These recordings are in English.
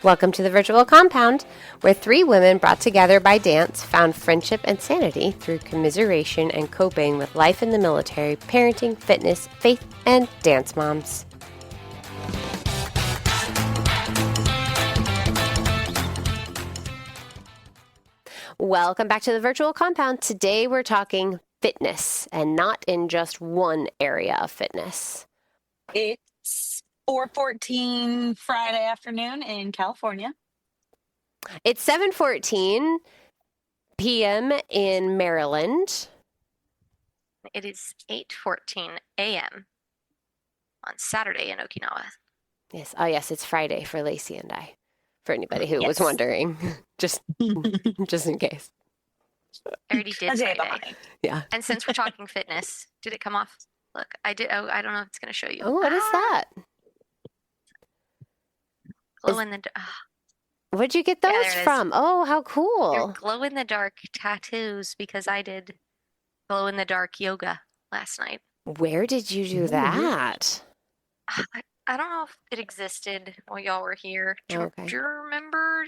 Welcome to the virtual compound, where three women brought together by dance found friendship and sanity through commiseration and coping with life in the military, parenting, fitness, faith, and dance moms. Welcome back to the virtual compound. Today we're talking fitness, and not in just one area of fitness. It's 4:14 Friday afternoon in California. It's 7:14 p.m. in Maryland. It is 8:14 a.m. on Saturday in Okinawa. Yes. Oh, yes, it's Friday for Lacey and I. For anybody who was Yes. wondering, just in case. I already did A day Friday. behind. Yeah. And since we're talking fitness, did it come off? Look, I did. Oh, I don't know if it's going to show you. Oh, what is that? Glow in the Where'd you get Yeah, those there it is. from? Oh, how they're cool. glow in the dark tattoos because I did glow in the dark yoga last night. Where did you do Ooh. that? I don't know if it existed while y'all were here. Okay. Do you remember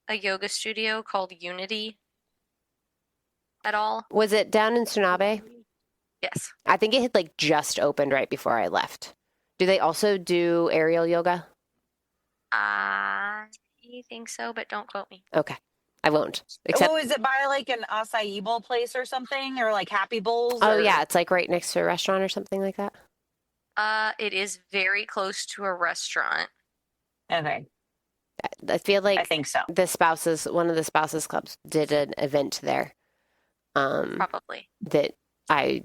a yoga studio called Unity at all? Was it down in Tsunabe? Yes. I think it had like just opened right before I left. Do they also do aerial yoga? I think so, but don't quote me. Okay. I won't. Except, Oh, is it by like an acai bowl place or something, or like Happy Bowls? oh or... yeah, it's like right next to a restaurant or something like that. It is very close to a restaurant. Okay, I feel I like think so. one of the spouses clubs did an event there. Probably. That I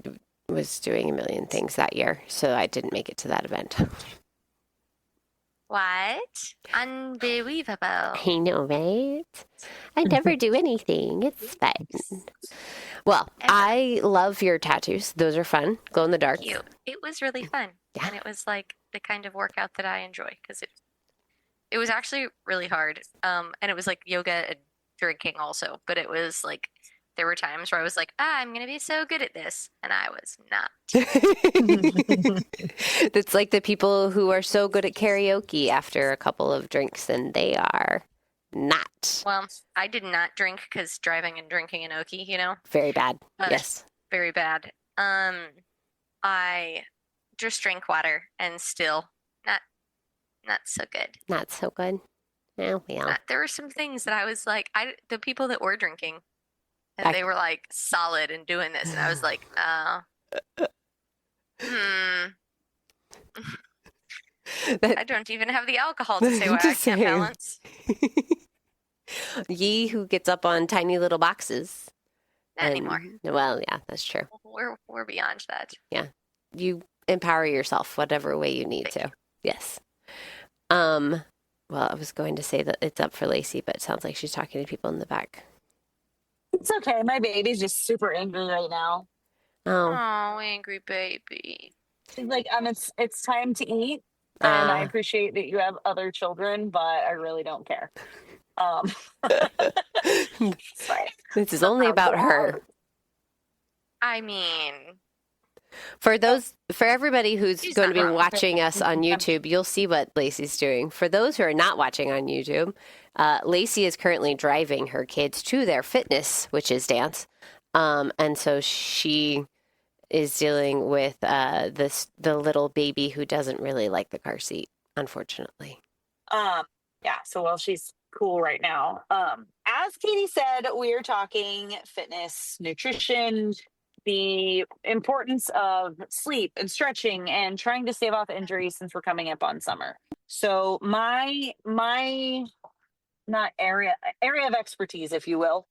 was doing a million things that year, so I didn't make it to that event. What? Unbelievable. I know, right? I never do anything. It's fun. Well, I love your tattoos. Those are fun. Glow in the dark. Cute. It was really fun. Yeah. And it was like the kind of workout that I enjoy because it was actually really hard. And it was like yoga and drinking also, but it was like there were times where I was like, I'm gonna be so good at this, and I was not. It's like the people who are so good at karaoke after a couple of drinks, and they are not. Well, I did not drink because driving and drinking in Oki, Very bad. But- Yes. very bad. I just drank water and still not so good. Not so good. Oh, well. There were some things that I was like, the people that were drinking, and I- they were like solid and doing this, and I was like, I don't even have the alcohol to say why I Just can't saying. balance. Ye who gets up on tiny little boxes. Not anymore. Well, yeah, that's true. We're beyond that. You empower yourself whatever way you need Thank to. Yes. Well, I was going to say that it's up for Lacey, but it sounds like she's talking to people in the back. It's okay. My baby's just super angry right now. Oh, Oh, angry baby. She's like, it's time to eat, and I appreciate that you have other children, but I really don't care. It's fine. this is only about her. I mean, For everybody who's She's going to not be wrong. watching us on YouTube, you'll see what Lacey's doing. For those who are not watching on YouTube, Lacey is currently driving her kids to their fitness, which is dance. And so she is dealing with the little baby who doesn't really like the car seat, unfortunately. Yeah, so while she's cool right now, as Katie said, we are talking fitness, nutrition, the importance of sleep and stretching and trying to stave off injuries since we're coming up on summer. So my not area of expertise, if you will,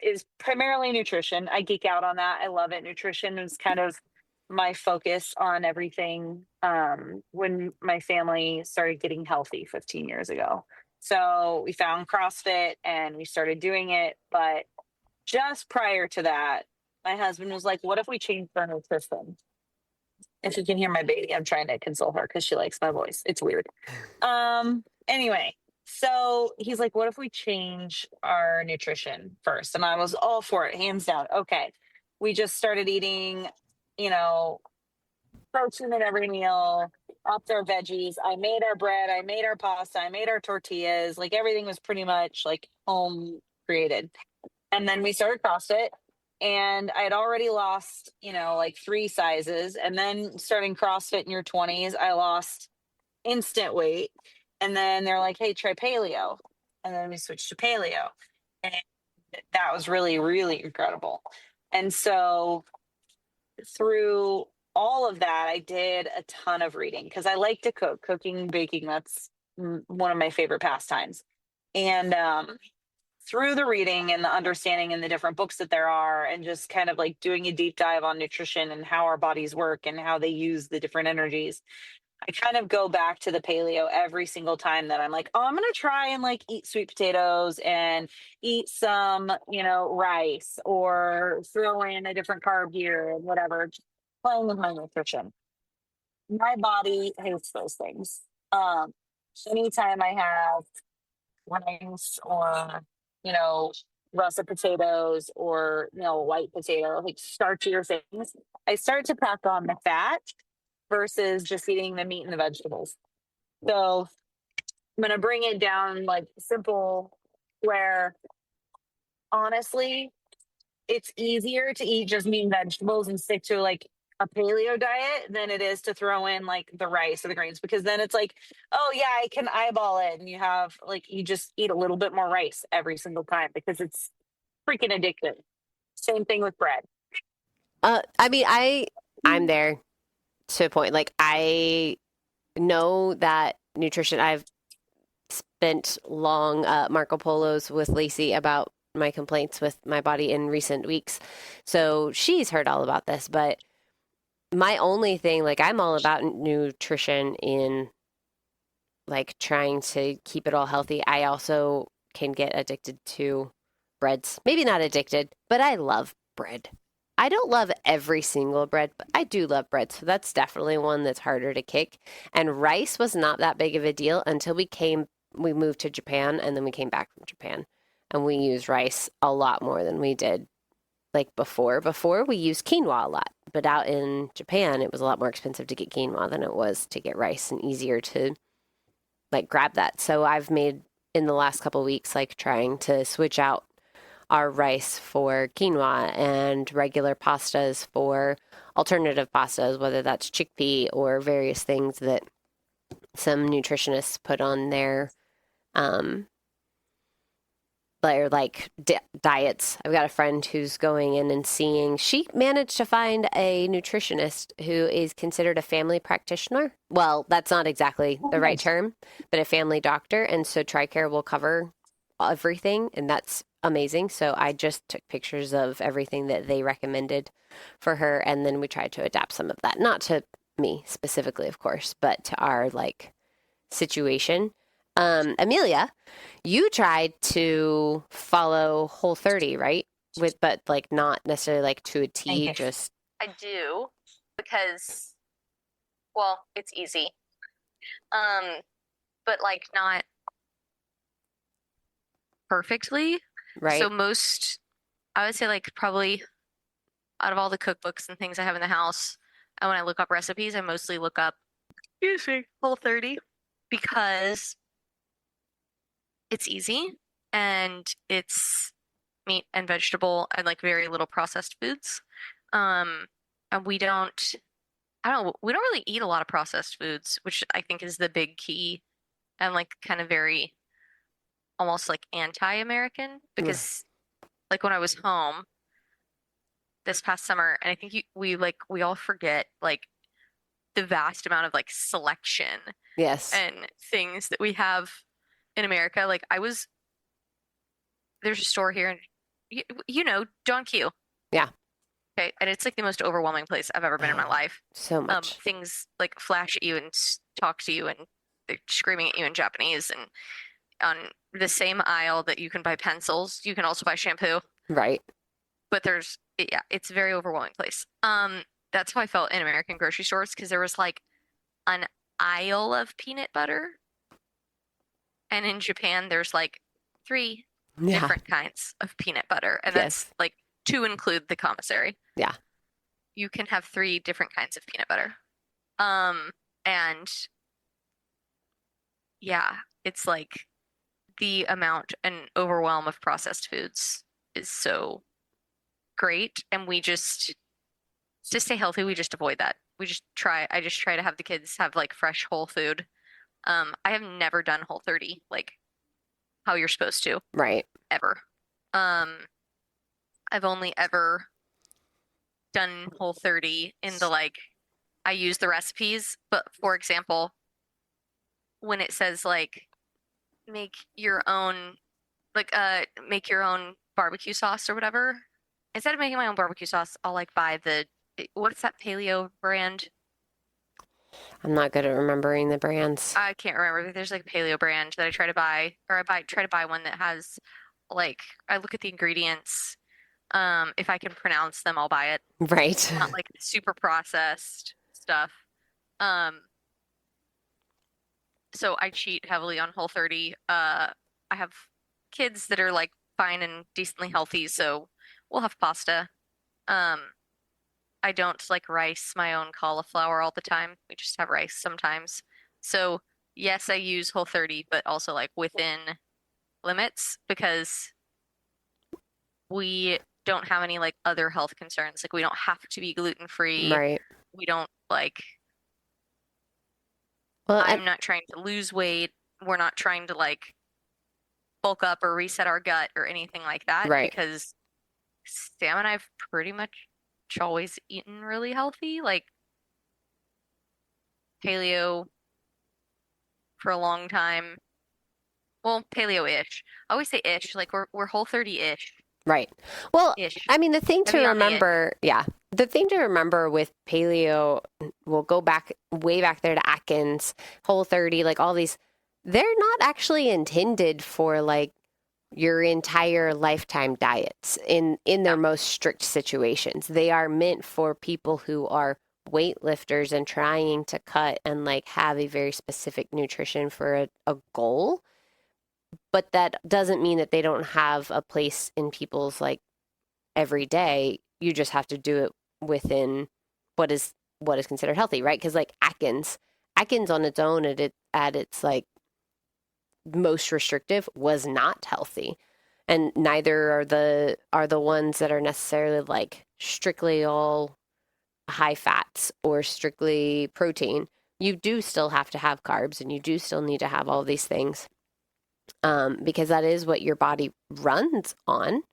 is primarily nutrition. I geek out on that. I love it. Nutrition is kind of my focus on everything when my family started getting healthy 15 years ago. So we found CrossFit and we started doing it. But just prior to that, my husband was like, what if we changed our nutrition? If you can hear my baby, I'm trying to console her because she likes my voice. It's weird. Anyway, so he's like, what if we change our nutrition first? And I was all for it, hands down. Okay. We just started eating, protein in every meal, upped our veggies. I made our bread. I made our pasta. I made our tortillas. Like everything was pretty much like home created. And then we started CrossFit, and I had already lost, like 3 sizes. And then starting CrossFit in your 20s, I lost instant weight. And then they're like, hey, try paleo. And then we switched to paleo. And that was really, really incredible. And so through all of that, I did a ton of reading because I like to cook. Cooking, baking, that's one of my favorite pastimes. And through the reading and the understanding and the different books that there are, and just kind of like doing a deep dive on nutrition and how our bodies work and how they use the different energies, I kind of go back to the paleo every single time that I'm like, oh, I'm going to try and like eat sweet potatoes and eat some, rice, or throw in a different carb here and whatever, just playing with my nutrition. My body hates those things. Anytime I have rice or, russet potatoes or, white potato, like starchier things, I start to pack on the fat versus just eating the meat and the vegetables. So I'm going to bring it down like simple, where honestly, it's easier to eat just meat and vegetables and stick to like a paleo diet than it is to throw in like the rice or the grains, because then it's like, oh yeah, I can eyeball it. And you just eat a little bit more rice every single time because it's freaking addictive. Same thing with bread. I mean, I'm there to a point. Like, I know that nutrition, I've spent long Marco Polos with Lacey about my complaints with my body in recent weeks. So she's heard all about this, but my only thing, like, I'm all about nutrition in like trying to keep it all healthy. I also can get addicted to breads. Maybe not addicted, but I love bread. I don't love every single bread, but I do love bread. So that's definitely one that's harder to kick. And rice was not that big of a deal until we moved to Japan, and then we came back from Japan. And we use rice a lot more than we did like before. Before we used quinoa a lot, but out in Japan, it was a lot more expensive to get quinoa than it was to get rice, and easier to like grab that. So I've made in the last couple of weeks, like trying to switch out our rice for quinoa and regular pastas for alternative pastas, whether that's chickpea or various things that some nutritionists put on their like diets. I've got a friend who's going in and seeing, she managed to find a nutritionist who is considered a family practitioner. Well, that's not exactly the right term, but a family doctor. And so TRICARE will cover everything, and that's amazing. So I just took pictures of everything that they recommended for her, and then we tried to adapt some of that, not to me specifically, of course, but to our like situation. Amelia, you tried to follow Whole30, right? But like not necessarily like to a T, just I do, because, well, it's easy. But like not perfectly. right. So I would say like probably out of all the cookbooks and things I have in the house, and when I look up recipes, I mostly look up, excuse me, Whole30, because it's easy and it's meat and vegetable and like very little processed foods. And we don't really eat a lot of processed foods, which I think is the big key, and like kind of very almost like anti-American, because like when I was home this past summer, and I think we all forget like the vast amount of like selection Yes. and things that we have in America. Like there's a store here, and Don Q. Yeah. Okay, and it's like the most overwhelming place I've ever been in my life. So much. Things like flash at you and talk to you, and they're screaming at you in Japanese. And on the same aisle that you can buy pencils, you can also buy shampoo. Right. But it's a very overwhelming place. That's how I felt in American grocery stores, because there was like an aisle of peanut butter, and in Japan there's like 3 different kinds of peanut butter, and that's like to include the commissary. Yeah. You can have 3 different kinds of peanut butter. And yeah, it's like the amount and overwhelm of processed foods is so great. And we just, to stay healthy, we just avoid that. I just try to have the kids have like fresh whole food. I have never done Whole 30 like how you're supposed to, Right. ever. Um, I've only ever done Whole 30 in the like, I use the recipes, but for example, when it says like make your own make your own barbecue sauce or whatever, instead of making my own barbecue sauce, I'll like buy the what's that paleo brand? I'm not good at remembering the brands. I can't remember. There's like a paleo brand that I try to buy, or try to buy one that has like I look at the ingredients. If I can pronounce them, I'll buy it. Right. Not like super processed stuff. Um, so I cheat heavily on Whole 30. I have kids that are like fine and decently healthy, so we'll have pasta. Um, I don't like rice my own cauliflower all the time. We just have rice sometimes. So yes, I use Whole 30, but also like within limits because we don't have any like other health concerns. Like we don't have to be gluten free. Right. We don't like Well, I'm not trying to lose weight. We're not trying to like bulk up or reset our gut or anything like that right. because Sam and I've pretty much always eaten really healthy, like paleo for a long time. Well, paleo-ish. I always say ish, like we're Whole 30-ish. Right. Well, Ish. I mean, the thing to Heavy on the ish. remember, yeah, the thing to remember with paleo, we'll go back way back there to Atkins, Whole 30, like all these, they're not actually intended for like your entire lifetime diets in their most strict situations. They are meant for people who are weightlifters and trying to cut and like have a very specific nutrition for a goal. But that doesn't mean that they don't have a place in people's like every day. You just have to do it within what is considered healthy, right? Because like Atkins on its own at its like most restrictive was not healthy, and neither are the ones that are necessarily like strictly all high fats or strictly protein. You do still have to have carbs, and you do still need to have all these things, because that is what your body runs on.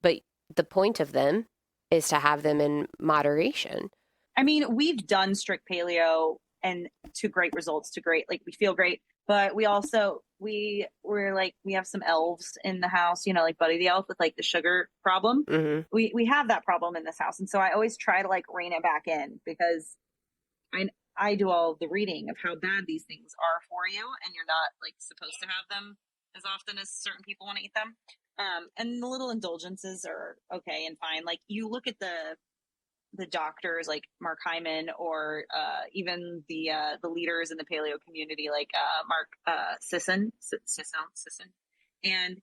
But the point of them is to have them in moderation. I mean, we've done strict paleo and to great results, to great, like we feel great, but we also, we're like, we have some elves in the house, you know, like Buddy the elf with like the sugar problem. Mm-hmm. We have that problem in this house. And so I always try to like rein it back in because I do all the reading of how bad these things are for you, and you're not like supposed to have them as often as certain people want to eat them. And the little indulgences are okay and fine. Like you look at the doctors like Mark Hyman or even the leaders in the paleo community like Mark Sisson, and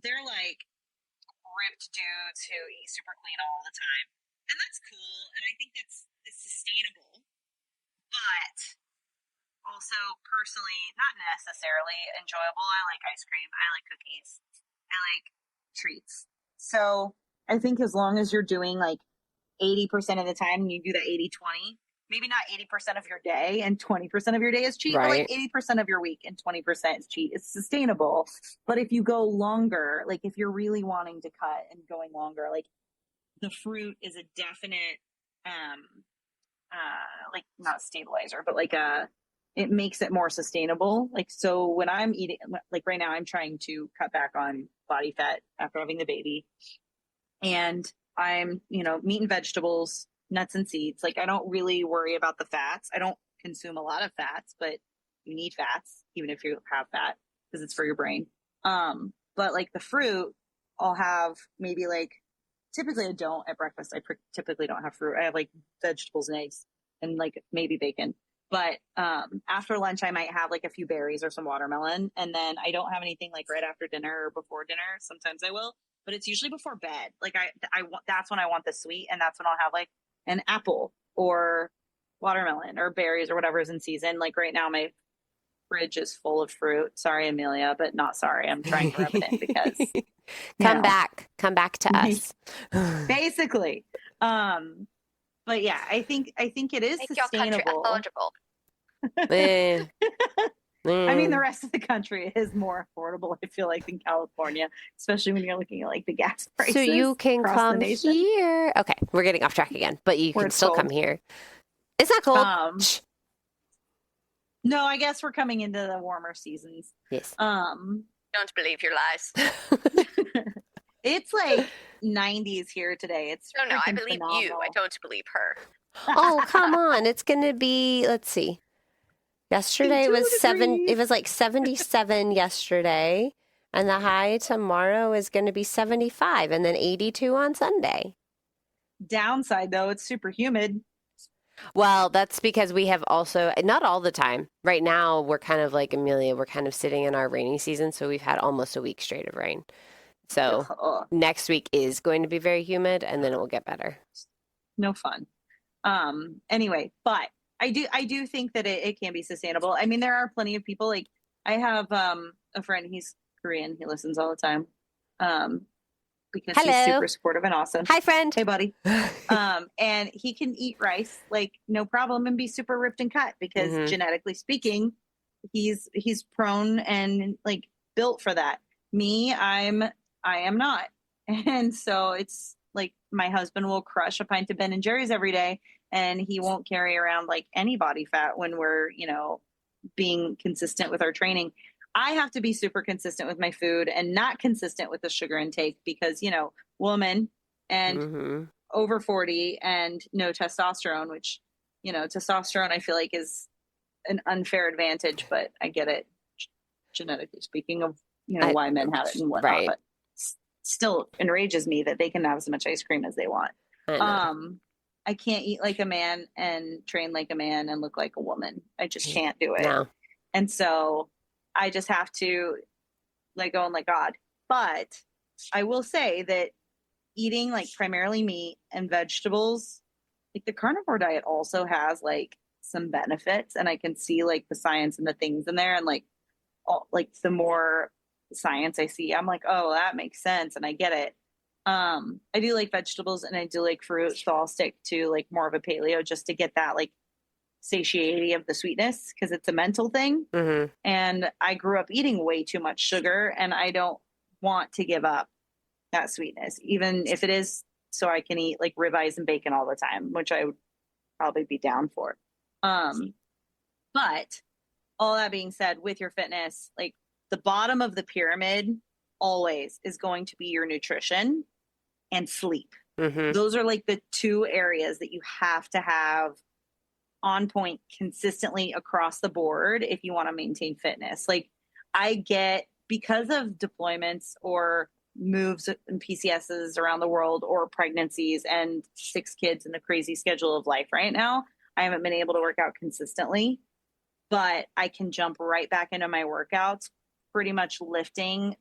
they're like ripped dudes who eat super clean all the time, and that's cool, and I think it's sustainable, but also personally not necessarily enjoyable. I like ice cream, I like cookies, I like treats. So I think as long as you're doing like 80% of the time and you do that 80-20, maybe not 80% of your day and 20% of your day is cheat, Right. but like 80% of your week and 20% is cheat. It's sustainable. But if you go longer, like if you're really wanting to cut and going longer, like the fruit is a definite like not stabilizer, but like it makes it more sustainable. Like so when I'm eating, like right now I'm trying to cut back on body fat after having the baby, and I'm, you know, meat and vegetables, nuts and seeds. Like I don't really worry about the fats. I don't consume a lot of fats, but you need fats even if you have fat because it's for your brain. But like the fruit, I'll have maybe like typically I don't at breakfast. Typically don't have fruit. I have like vegetables and eggs and like maybe bacon. But after lunch, I might have like a few berries or some watermelon, and then I don't have anything like right after dinner or before dinner. Sometimes I will, but it's usually before bed. Like I want, that's when I want the sweet, and that's when I'll have like an apple or watermelon or berries or whatever's in season. Like right now, my fridge is full of fruit. Sorry, Amelia, but not sorry. I'm trying to rub it in because, Come back to us. basically. But yeah, I think it is Make your country sustainable. affordable. Eh, I mean, the mm. rest of the country is more affordable, I feel like, than California, especially when you're looking at like the gas prices. So you can across the come nation. here. Okay, we're getting off track again, but you Where can it's still cold. come here. It's not cold. Shh. No, I guess we're coming into the warmer seasons. Yes. Don't believe your lies. It's like 90s here today. It's No, I freaking believe you. phenomenal. I don't believe her. Oh, come on. It's going to be, let's see. Yesterday it was 52 degrees. it was like 77 yesterday, and the high tomorrow is going to be 75 and then 82 on Sunday. Downside though, it's super humid. Well, that's because we have also, not all the time. Right now, we're kind of like Amelia, we're kind of sitting in our rainy season, so we've had almost a week straight of rain. So Ugh, next week is going to be very humid, and then it will get better. no fun. Anyway, but I do think that it can be sustainable. I mean, there are plenty of people, like I have a friend, he's Korean, he listens all the time. Because he's Hello. super supportive and awesome. Hi, friend. Hey, buddy. And he can eat rice like no problem and be super ripped and cut because Mhm. genetically speaking, he's prone and like built for that. Me, I am not. And so it's like my husband will crush a pint of Ben and Jerry's every day and he won't carry around like any body fat when we're, being consistent with our training. I have to be super consistent with my food and not consistent with the sugar intake because, woman and Mhm. over 40 and no testosterone, which, testosterone I feel like is an unfair advantage, but I get it genetically speaking of, why men have it and whatnot, right. but still enrages me that they can have as much ice cream as they want. I know. I can't eat like a man and train like a man and look like a woman. I just can't do it. No. And so I just have to let go and let God. But I will say that eating like primarily meat and vegetables, like the carnivore diet also has like some benefits. And I can see like the science and the things in there. And like, the more science I see, I'm like, oh, that makes sense. And I get it. I do like vegetables and I do like fruit. So I'll stick to like more of a paleo just to get that like satiety of the sweetness because it's a mental thing. Mhm. And I grew up eating way too much sugar and I don't want to give up that sweetness, even if it is so I can eat like ribeyes and bacon all the time, which I would probably be down for. But all that being said, with your fitness, like the bottom of the pyramid always is going to be your nutrition and sleep. Mhm. Those are like the two areas that you have to have on point consistently across the board if you want to maintain fitness. Like I get because of deployments or moves and PCSs around the world or pregnancies and 6 kids and the crazy schedule of life right now, I haven't been able to work out consistently, but I can jump right back into my workouts, pretty much lifting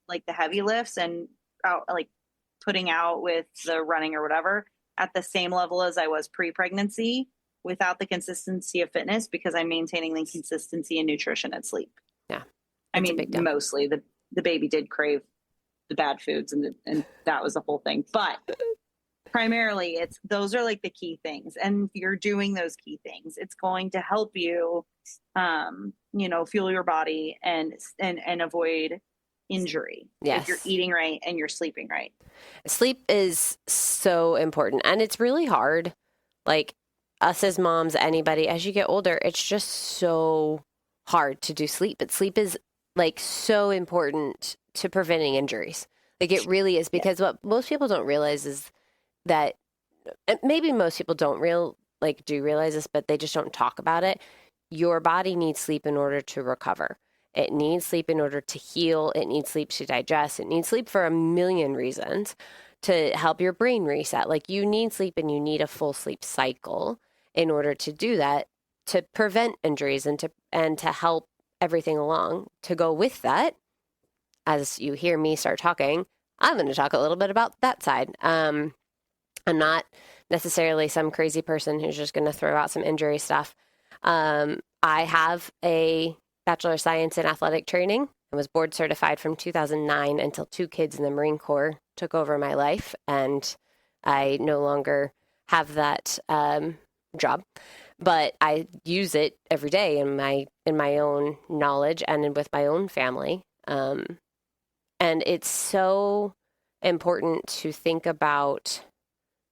like the heavy lifts and out, like putting out with the running or whatever at the same level as I was pre-pregnancy without the consistency of fitness because I'm maintaining the consistency in nutrition and sleep. Yeah. I That's a mean, big deal. mostly the baby did crave the bad foods and that was the whole thing. But primarily those are like the key things. And if you're doing those key things, it's going to help you, fuel your body and avoid injury. Yes. If you're eating right and you're sleeping right. Sleep is so important and it's really hard. Like us as moms, anybody, as you get older, it's just so hard to do sleep. But sleep is like so important to preventing injuries. Like it really is because what most people don't realize is that maybe most people don't do realize this, but they just don't talk about it. Your body needs sleep in order to recover. It needs sleep in order to heal. It needs sleep to digest. It needs sleep for a million reasons to help your brain reset. Like you need sleep and you need a full sleep cycle in order to do that, to prevent injuries and to help everything along. To go with that, as you hear me start talking, I'm going to talk a little bit about that side. I'm not necessarily some crazy person who's just going to throw out some injury stuff. I have a Bachelor of Science in Athletic Training. I was board certified from 2009 until 2 kids in the Marine Corps took over my life, and I no longer have that job. But I use it every day in my own knowledge and with my own family. And it's so important to think about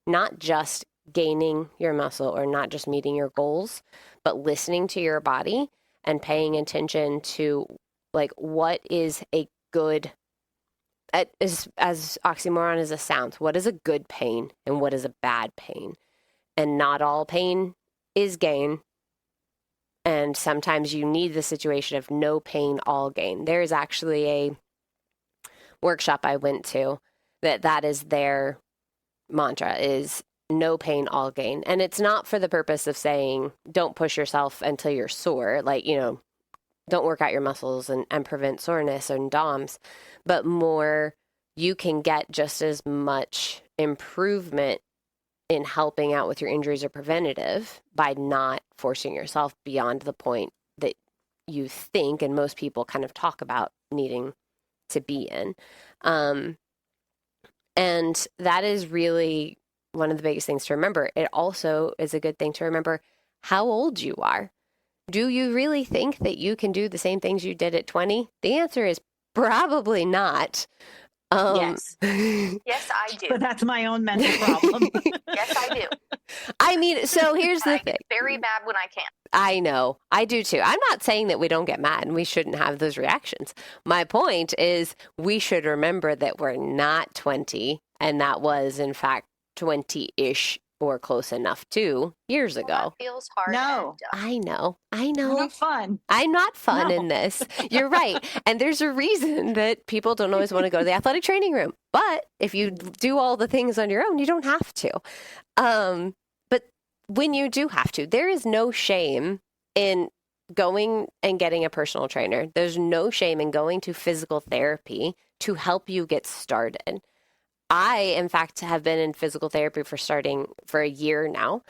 not just gaining your muscle or not just meeting your goals, but listening to your body and paying attention to like what is a good, as oxymoron as it sounds, what is a good pain and what is a bad pain. And not all pain is gain. And sometimes you need the situation of no pain, all gain. There is actually a workshop I went to that is their mantra is no pain, all gain. And it's not for the purpose of saying don't push yourself until you're sore, like, don't work out your muscles and prevent soreness and DOMS, but more you can get just as much improvement in helping out with your injuries or preventative by not forcing yourself beyond the point that you think and most people kind of talk about needing to be in. And that is really one of the biggest things to remember. It also is a good thing to remember how old you are. Do you really think that you can do the same things you did at 20? The answer is probably not. Yes. Yes, I do. But that's my own mental problem. Yes, I do. I mean, so here's the I thing. get very mad when I can't. I know. I do too. I'm not saying that we don't get mad and we shouldn't have those reactions. My point is we should remember that we're not 20, and that was, in fact, 20-ish or close enough to years ago. Well, that feels hard. No. I know. Not fun. I'm not fun No. in this. You're right. And there's a reason that people don't always want to go to the athletic training room. But if you do all the things on your own, you don't have to. But when you do have to, there is no shame in going and getting a personal trainer. There's no shame in going to physical therapy to help you get started. I, in fact, have been in physical therapy for a year now.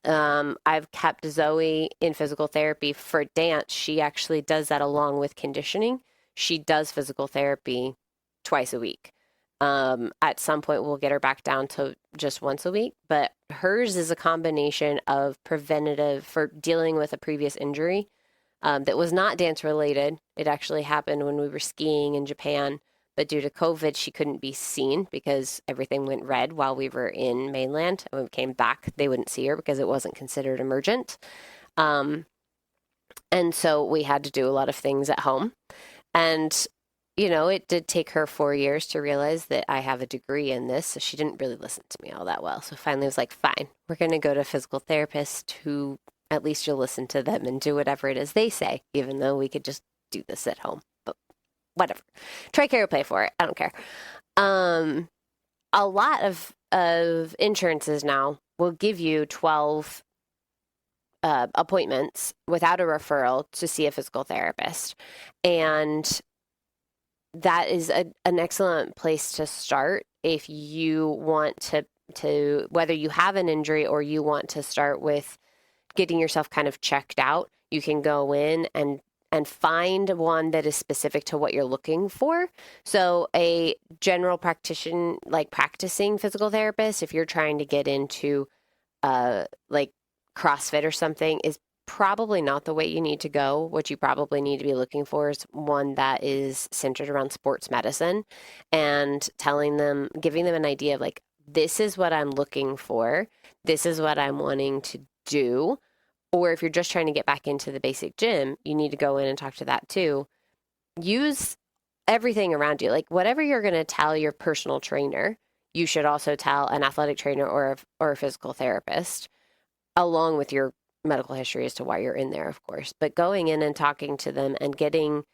I've kept Zoe in physical therapy for dance. She actually does that along with conditioning. She does physical therapy twice a week. At some point, we'll get her back down to just once a week, but hers is a combination of preventative for dealing with a previous injury that was not dance related. It actually happened when we were skiing in Japan. But due to COVID, she couldn't be seen because everything went red while we were in mainland. And when we came back, they wouldn't see her because it wasn't considered emergent. And so we had to do a lot of things at home. And, it did take her 4 years to realize that I have a degree in this. So she didn't really listen to me all that well. So finally I was like, fine, we're going to go to a physical therapist who at least you'll listen to them and do whatever it is they say, even though we could just do this at home. Whatever. TRICARE will pay for it. I don't care. A lot of insurances now will give you 12 appointments without a referral to see a physical therapist. And that is an excellent place to start if you want to, whether you have an injury or you want to start with getting yourself kind of checked out. You can go in and find one that is specific to what you're looking for. So a general practitioner, like practicing physical therapist, if you're trying to get into like CrossFit or something, is probably not the way you need to go. What you probably need to be looking for is one that is centered around sports medicine and giving them an idea of like, this is what I'm looking for. This is what I'm wanting to do. Or if you're just trying to get back into the basic gym, you need to go in and talk to that too. Use everything around you. Like whatever you're going to tell your personal trainer, you should also tell an athletic trainer or a physical therapist, along with your medical history as to why you're in there, of course. But going in and talking to them and getting,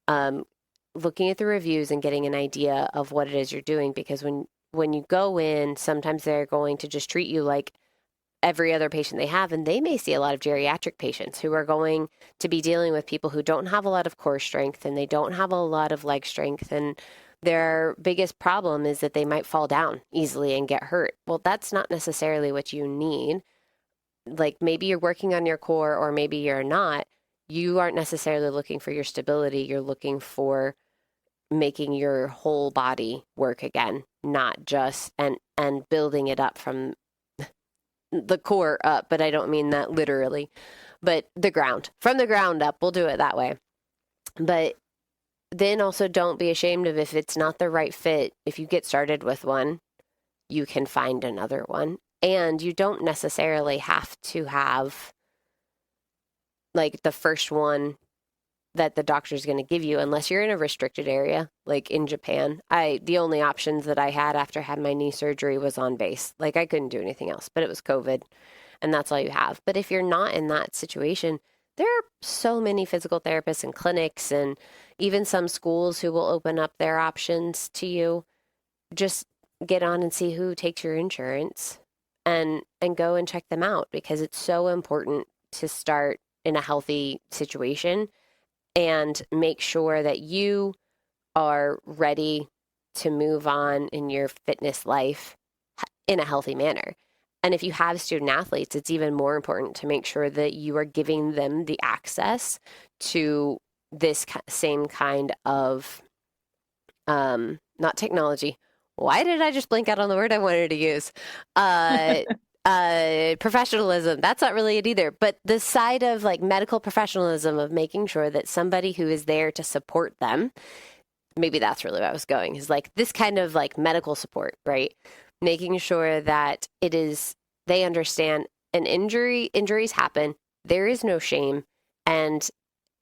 looking at the reviews and getting an idea of what it is you're doing. Because when you go in, sometimes they're going to just treat you like every other patient they have, and they may see a lot of geriatric patients who are going to be dealing with people who don't have a lot of core strength and they don't have a lot of leg strength, and their biggest problem is that they might fall down easily and get hurt. Well, that's not necessarily what you need. Like maybe you're working on your core or maybe you're not. You aren't necessarily looking for your stability. You're looking for making your whole body work again, not just and building it up from the core up, but I don't mean that literally, but the ground, from the ground up. We'll do it that way. But then also don't be ashamed of if it's not the right fit. If you get started with one, you can find another one. And you don't necessarily have to have like the first one that the doctor's going to give you unless you're in a restricted area like in Japan. The only options that I had after I had my knee surgery was on base. Like I couldn't do anything else, but it was COVID and that's all you have. But if you're not in that situation, there are so many physical therapists and clinics and even some schools who will open up their options to you. Just get on and see who takes your insurance and go and check them out because it's so important to start in a healthy situation and make sure that you are ready to move on in your fitness life in a healthy manner. And if you have student athletes, it's even more important to make sure that you are giving them the access to this same kind of, not technology. Why did I just blink out on the word I wanted to use? Professionalism. That's not really it either. But the side of like medical professionalism of making sure that somebody who is there to support them, maybe that's really what I was going, is like this kind of like medical support, right? Making sure that it is, they understand injuries happen. There is no shame. And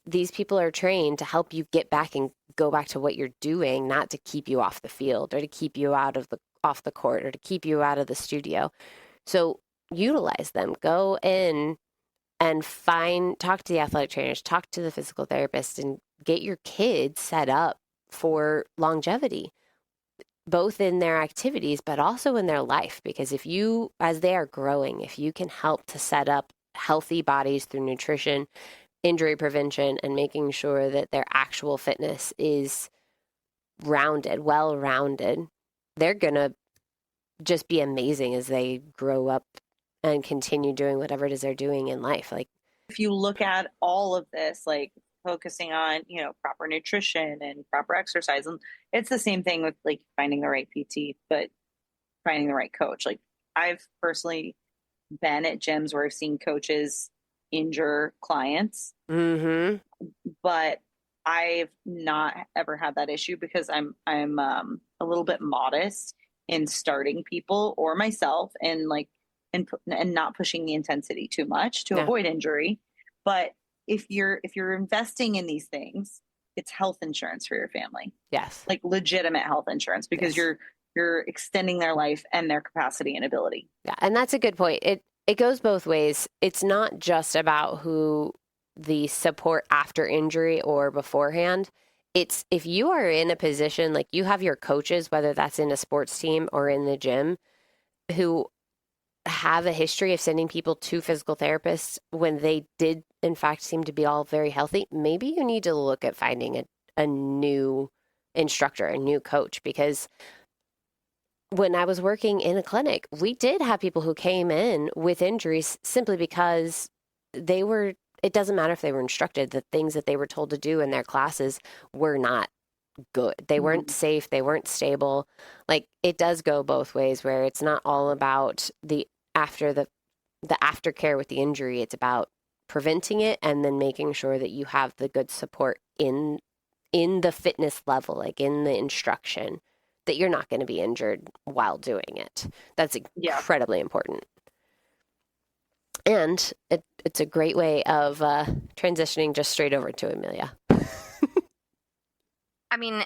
these people are trained to help you get back and go back to what you're doing, not to keep you off the field or to keep you off the court or to keep you out of the studio. So utilize them. Go in and talk to the athletic trainers, talk to the physical therapist, and get your kids set up for longevity, both in their activities, but also in their life. Because if you, as they are growing, if you can help to set up healthy bodies through nutrition, injury prevention, and making sure that their actual fitness is rounded, well-rounded, they're going to just be amazing as they grow up and continue doing whatever it is they're doing in life. Like if you look at all of this, like focusing on, proper nutrition and proper exercise, and it's the same thing with like finding the right PT, but finding the right coach. Like I've personally been at gyms where I've seen coaches injure clients, but I've not ever had that issue because I'm a little bit modest in starting people or myself and not pushing the intensity too much to avoid injury. But if you're investing in these things, it's health insurance for your family. Yes. Like legitimate health insurance because you're extending their life and their capacity and ability. Yeah, and that's a good point. It goes both ways. It's not just about who the support after injury or beforehand. It's if you are in a position like you have your coaches, whether that's in a sports team or in the gym, who have a history of sending people to physical therapists when they did, in fact, seem to be all very healthy, maybe you need to look at finding a new instructor, a new coach, because when I was working in a clinic, we did have people who came in with injuries simply because it doesn't matter if they were instructed, the things that they were told to do in their classes were not good. They weren't safe. They weren't stable. Like it does go both ways where it's not all about the aftercare with the injury. It's about preventing it and then making sure that you have the good support in the fitness level, like in the instruction, that you're not going to be injured while doing it. That's incredibly important. And it's a great way of transitioning just straight over to Amelia. I mean,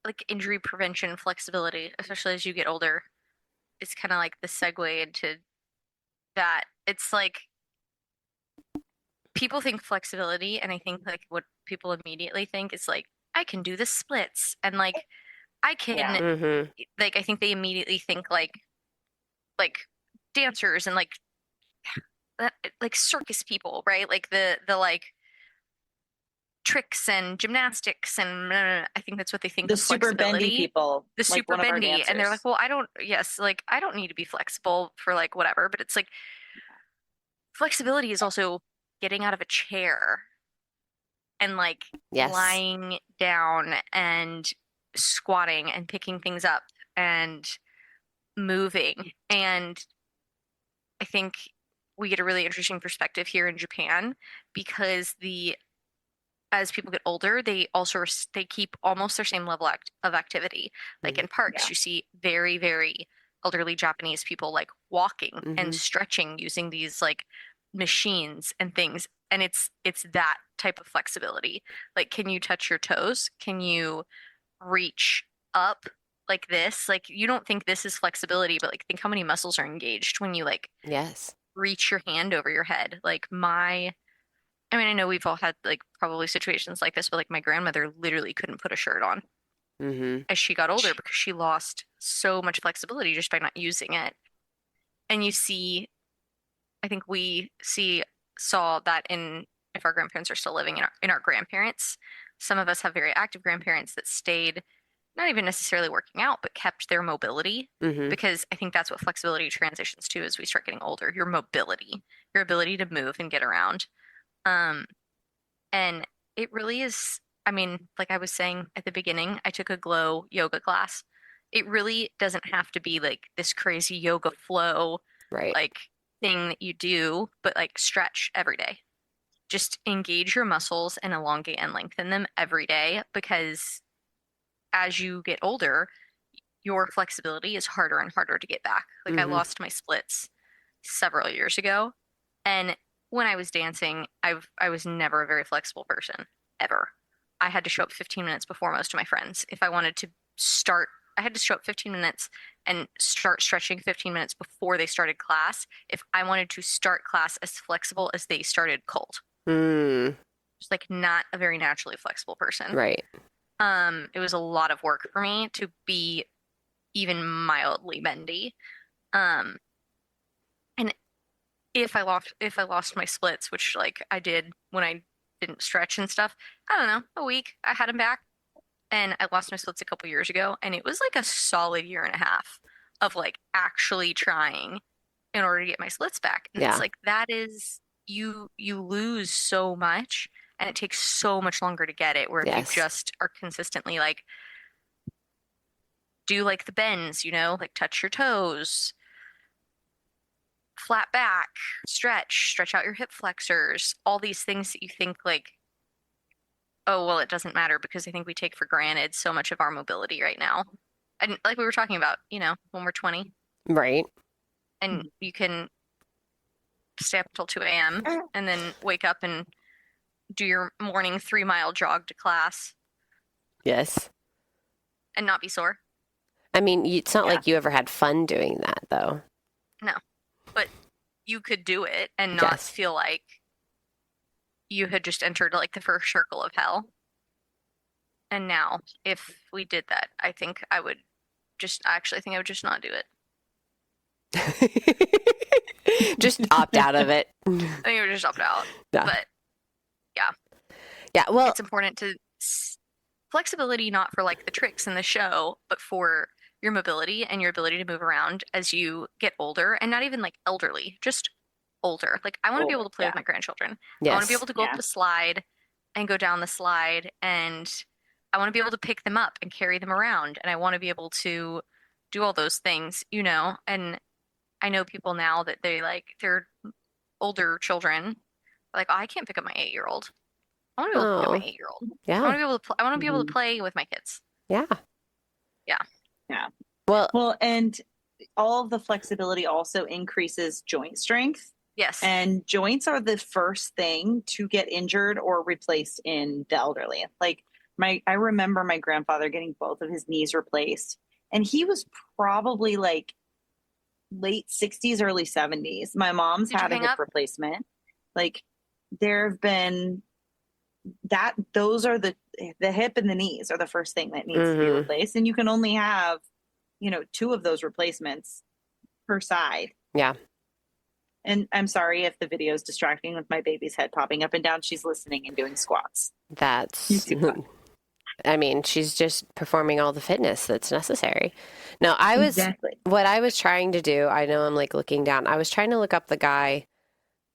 like injury prevention, flexibility, especially as you get older, is kind of like the segue into that. It's like people think flexibility, and I think like what people immediately think is like, I can do the splits, and like I can, like I think they immediately think like dancers and like circus people, right? Like the like tricks and gymnastics and I think that's what they think The of super bendy flexibility. people, The like super one of our bendy, and they're like, dancers. well, I don't need to be flexible for like whatever, but it's like flexibility is also getting out of a chair and like Yes. lying down and squatting and picking things up and moving. And I think we get a really interesting perspective here in Japan because the as people get older, they also they keep almost their same level of activity. Like in parks, Yeah. you see very, very elderly Japanese people like walking and Mm-hmm. stretching using these like machines and things. And it's that type of flexibility. Like, can you touch your toes? Can you reach up like this? Like, you don't think this is flexibility, but like think how many muscles are engaged when you like Yes. reach your hand over your head. Like I mean, I know we've all had like probably situations like this, but like my grandmother literally couldn't put a shirt on Mm-hmm. as she got older because she lost so much flexibility just by not using it. And you see, I think saw that in if our grandparents are still living in our grandparents. Some of us have very active grandparents that stayed not even necessarily working out, but kept their mobility Mm-hmm. because I think that's what flexibility transitions to as we start getting older, your mobility, your ability to move and get around. Um, And it really is, I mean, like I was saying at the beginning, I took a glow yoga class. It really doesn't have to be like this crazy yoga flow, Right. like thing that you do, but like stretch every day. Just engage your muscles and elongate and lengthen them every day because as you get older, your flexibility is harder and harder to get back. Like I Mm-hmm. lost my splits several years ago, and when I was dancing, I was never a very flexible person, ever. I had to show up 15 minutes before most of my friends. If I wanted to start, I had to show up 15 minutes and start stretching 15 minutes before they started class if I wanted to start class as flexible as they started cold. Mm. Just like not a very naturally flexible person. Right. It was a lot of work for me to be even mildly bendy. Um, and if I lost my splits, which like I did when I didn't stretch and stuff, I don't know, a week I had them back, and I lost my splits a couple years ago, and it was like a solid year and a half of like actually trying in order to get my splits back. And it's Yeah. like that is you lose so much and it takes so much longer to get it. Where if you Yes. just are consistently like do like the bends, like touch your toes, flat back, stretch out your hip flexors, all these things that you think like, oh, well, it doesn't matter because I think we take for granted so much of our mobility right now. And like we were talking about, when we're 20 Right. and you can stay up until 2 a.m. and then wake up and do your morning 3-mile jog to class Yes. and not be sore. I mean, it's not Yeah. like you ever had fun doing that, though. No, but you could do it and not Yes. feel like you had just entered like the first circle of hell. And now, if we did that, I think I would I actually think I would just not do it. Just opt out of it. I think I would just opt out. Yeah. But Yeah. Well, it's important to flexibility, not for like the tricks in the show, but for your mobility and your ability to move around as you get older and not even like elderly, just older. Like I want to be able to play with my grandchildren. I want to be yes. able to go up Yeah. the slide and go down the slide and I want to be able to pick them up and carry them around and I want to be able to do all those things, and I know people now that they're older children like, oh, I can't pick up my 8-year-old. I want to be able to pick up my Oh, 8-year-old. I want yeah. to be able to I want to be able Mhm. to play with my kids. Yeah. Yeah. Yeah. Well, Well, and all of the flexibility also increases joint strength. Yes. And joints are the first thing to get injured or replaced in the elderly. Like I remember my grandfather getting both of his knees replaced, and he was probably like late 60s, early 70s. My mom's Did you had a hang hip up? replacement. Like there have been those are the hip and the knees are the first thing that needs to be mhm. replaced, and you can only have 2 of those replacements per side. Yeah. And I'm sorry if the video is distracting with my baby's head popping up and down. She's listening and doing squats. That's, too fun. I mean, she's just performing all the fitness that's necessary. No, Exactly. what I was trying to do, I know I'm like looking down. I was trying to look up the guy.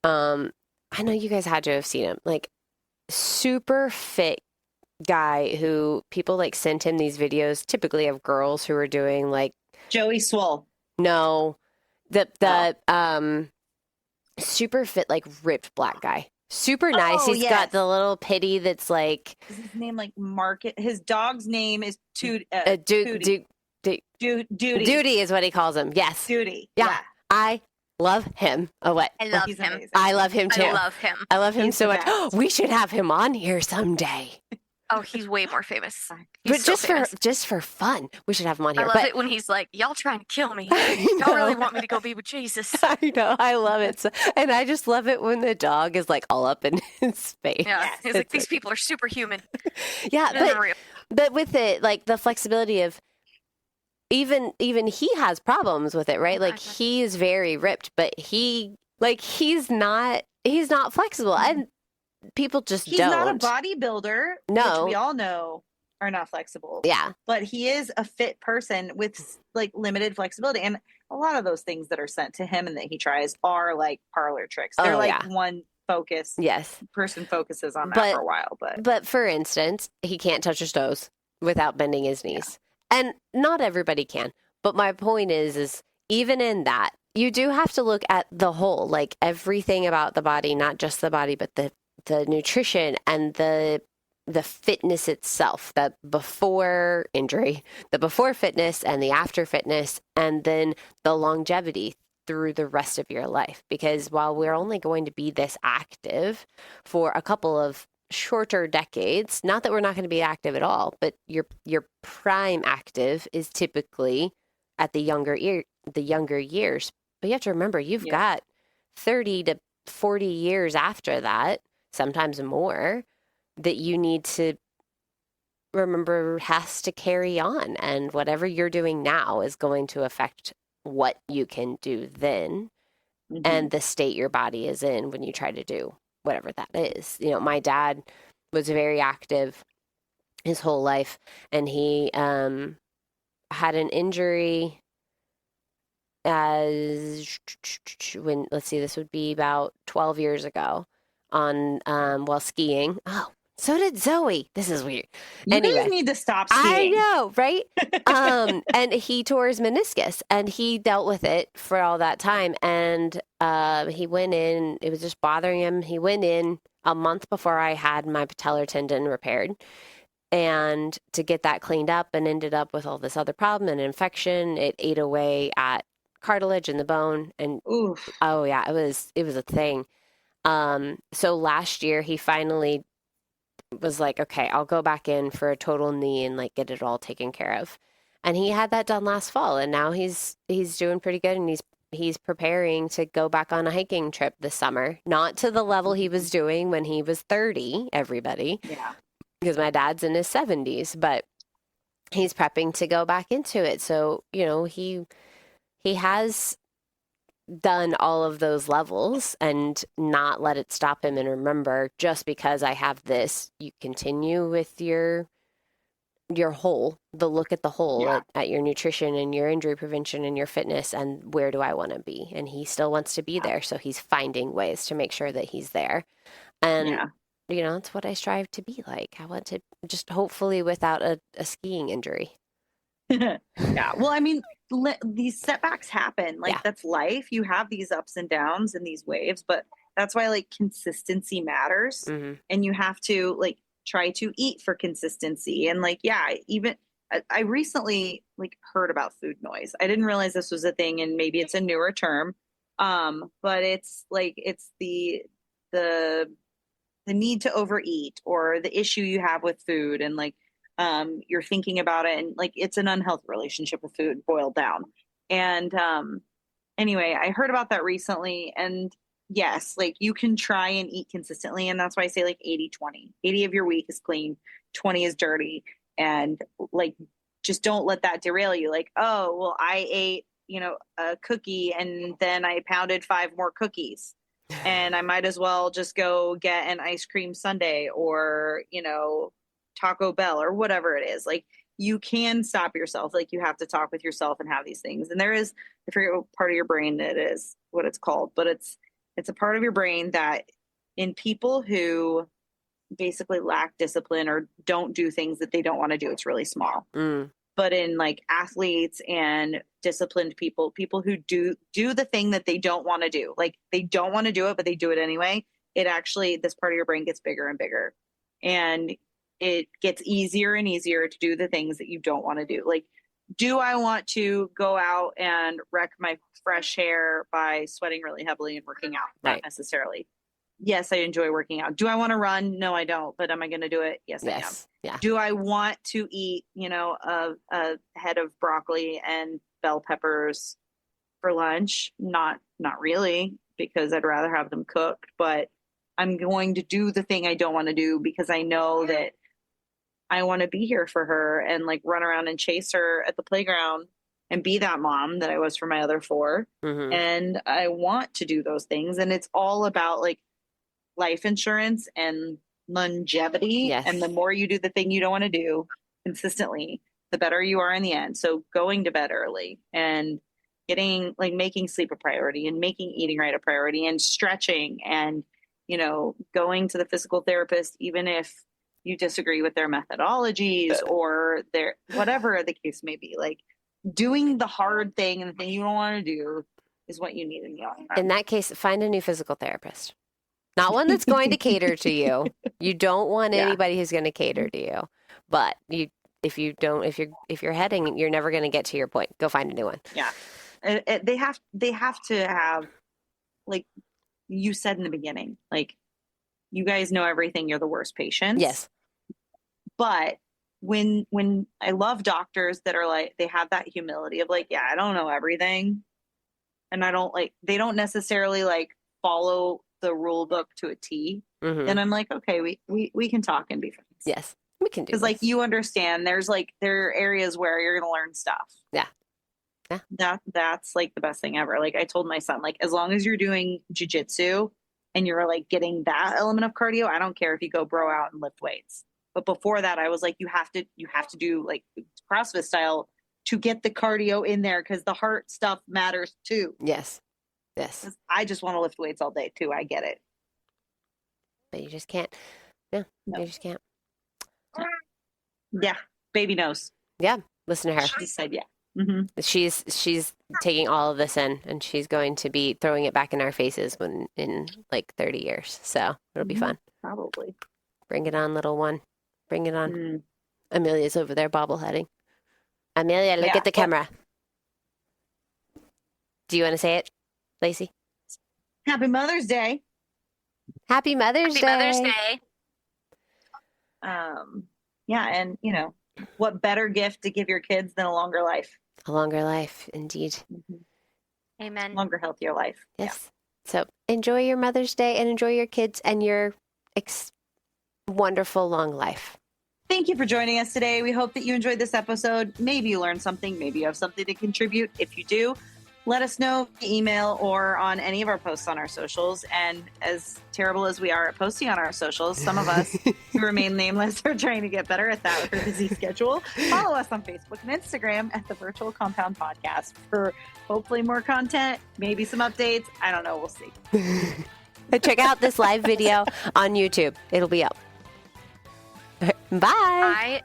I know you guys had to have seen him, like super fit guy who people like sent him these videos, typically of girls who are doing like, Joey Swole. no, the super fit, like ripped black guy. Super nice. Oh, He's yes. got the little pitty that's like Is his name like Market? His dog's name is Duty. Duty. Duty is what he calls him. Yes. Duty. Yeah. I love him. Oh, what? I love He's him. amazing. I love him too. I love him. I love him He's so the much. best. We should have him on here someday. Oh, he's way more famous. But He's so famous. just for fun, we should have him on I here. love But it when he's like, "Y'all trying to kill me? I Y'all really know. want me to go be with Jesus?" I know, I love it. So, and I just love it when the dog is like all up in his face. Yeah, Yes, he's like, it's "These people are superhuman." Yeah, It isn't real. but with it, like the flexibility of even he has problems with it, right? Like Mhm. he is very ripped, but he's not flexible, and people just He's don't. not a bodybuilder, No. which we all know are not flexible. Yeah, But he is a fit person with like limited flexibility. And a lot of those things that are sent to him and that he tries are like parlor tricks. They're Oh, like yeah. one focus. yes. Person focuses on that But- for a while, but But for instance, he can't touch his toes without bending his knees. And not everybody can. But my point is even in that, you do have to look at the whole, like everything about the body, not just the body, but the nutrition and the fitness itself, the before injury, the before fitness and the after fitness, and then the longevity through the rest of your life. Because while we're only going to be this active for a couple of shorter decades, not that we're not going to be active at all, but your prime active is typically at the younger years. But you have to remember, you've Yeah. got 30 to 40 years after that, sometimes more, that you need to remember has to carry on. And whatever you're doing now is going to affect what you can do then and the state your body is in when you try to do whatever that is. You know, my dad was very active his whole life, and he had an injury as when, let's see, this would be about 12 years ago on while skiing. Oh, so did Zoe. This is weird. you Anyway. guys need to stop I skiing. know, right? And he tore his meniscus, and he dealt with it for all that time. And he went in, it was just bothering him. He went in a month before I had my patellar tendon repaired, and to get that cleaned up, and ended up with all this other problem and infection. It ate away at cartilage in the bone, and Oof. oh yeah, it was a thing. So last year he finally was like, okay, I'll go back in for a total knee and like get it all taken care of. And he had that done last fall, and now he's doing pretty good, and he's preparing to go back on a hiking trip this summer. Not to the level he was doing when he was 30, everybody, Yeah. because my dad's in his 70s, but he's prepping to go back into it. So, you know, he has done all of those levels and not let it stop him. And remember, just because I have this, you continue with your whole, the look at the whole, Yeah. at your nutrition and your injury prevention and your fitness, and where do I want to be? And he still wants to be there, so he's finding ways to make sure that he's there. And Yeah. you know, it's what I strive to be like. I want to just hopefully without a skiing injury. Yeah. Well, I mean, these setbacks happen. Like Yeah. that's life. You have these ups and downs and these waves, but that's why like consistency matters. Hmm. And you have to like try to eat for consistency. And like, yeah, even I recently like heard about food noise. I didn't realize this was a thing, and maybe it's a newer term. But it's like it's the need to overeat, or the issue you have with food, and like you're thinking about it, and like it's an unhealthy relationship with food boiled down. And anyway, I heard about that recently, and yes, like you can try and eat consistently, and that's why I say like 80-20. 80 of your week is clean, 20 is dirty, and like just don't let that derail you. Like, oh well, I ate a cookie, and then I pounded 5 more cookies. And I might as well just go get an ice cream sundae or, Taco Bell or whatever it is. Like, you can stop yourself. Like, you have to talk with yourself and have these things. And there is, I forget what part of your brain it is, what it's called, but it's a part of your brain that in people who basically lack discipline or don't do things that they don't want to do, it's really small. But in like athletes and disciplined people who do the thing that they don't want to do, like they don't want to do it, but they do it anyway, it actually, this part of your brain gets bigger and bigger. And it gets easier and easier to do the things that you don't want to do. Like, do I want to go out and wreck my fresh hair by sweating really heavily and working out? Not necessarily. Yes, I enjoy working out. Do I want to run? No, I don't. But am I going to do it? Yes, I am. Yeah. Do I want to eat, a head of broccoli and bell peppers for lunch? Not really, because I'd rather have them cooked. But I'm going to do the thing I don't want to do because I know that I want to be here for her and like run around and chase her at the playground and be that mom that I was for my other 4. And I want to do those things. And it's all about like life insurance and longevity. And the more you do the thing you don't want to do consistently, the better you are in the end. So going to bed early and making sleep a priority and making eating right a priority and stretching and, going to the physical therapist, even if you disagree with their methodologies or their, whatever the case may be, like doing the hard thing and the thing you don't want to do is what you need in the long run. In that case, find a new physical therapist. Not one that's going to cater to you. You don't want anybody who's going to cater to you. But if you're heading, you're never going to get to your point. Go find a new one. Yeah. They have to have, like you said in the beginning, like, you guys know everything. You're the worst patients. Yes. But when I love doctors that are like, they have that humility of like, I don't know everything. And they don't necessarily like follow the rule book to a T. And I'm like, okay, we can talk and be friends. Yes, we can do this. Because like, you understand there are areas where you're going to learn stuff. Yeah. That's like the best thing ever. Like I told my son, like, as long as you're doing jujitsu and you're like getting that element of cardio, I don't care if you go bro out and lift weights. But before that, I was like, you have to do like CrossFit style to get the cardio in there, because the heart stuff matters too. Yes. I just want to lift weights all day too. I get it. But you just can't. No. You just can't. Yeah. Baby knows. Yeah. Listen to her. She said, yeah. She's taking all of this in, and she's going to be throwing it back in our faces in like 30 years. So it'll be fun. Probably. Bring it on, little one. Bring it on. Amelia's over there bobbleheading. Amelia, look at the camera. Do you want to say it, Lacey? Happy Mother's Day. Happy Mother's Day. Mother's Day. Yeah, and what better gift to give your kids than a longer life? A longer life, indeed. Amen. Longer, healthier life. Yes. So enjoy your Mother's Day and enjoy your kids and your wonderful long life. Thank you for joining us today. We hope that you enjoyed this episode. Maybe you learned something. Maybe you have something to contribute. If you do, let us know via email or on any of our posts on our socials. And as terrible as we are at posting on our socials, some of us who remain nameless are trying to get better at that with our busy schedule. Follow us on Facebook and Instagram at the Virtual Compound Podcast for hopefully more content, maybe some updates. I don't know. We'll see. Check out this live video on YouTube. It'll be up. Bye.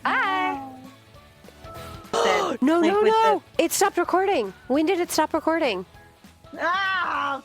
Bye. No. It stopped recording. When did it stop recording? Ah!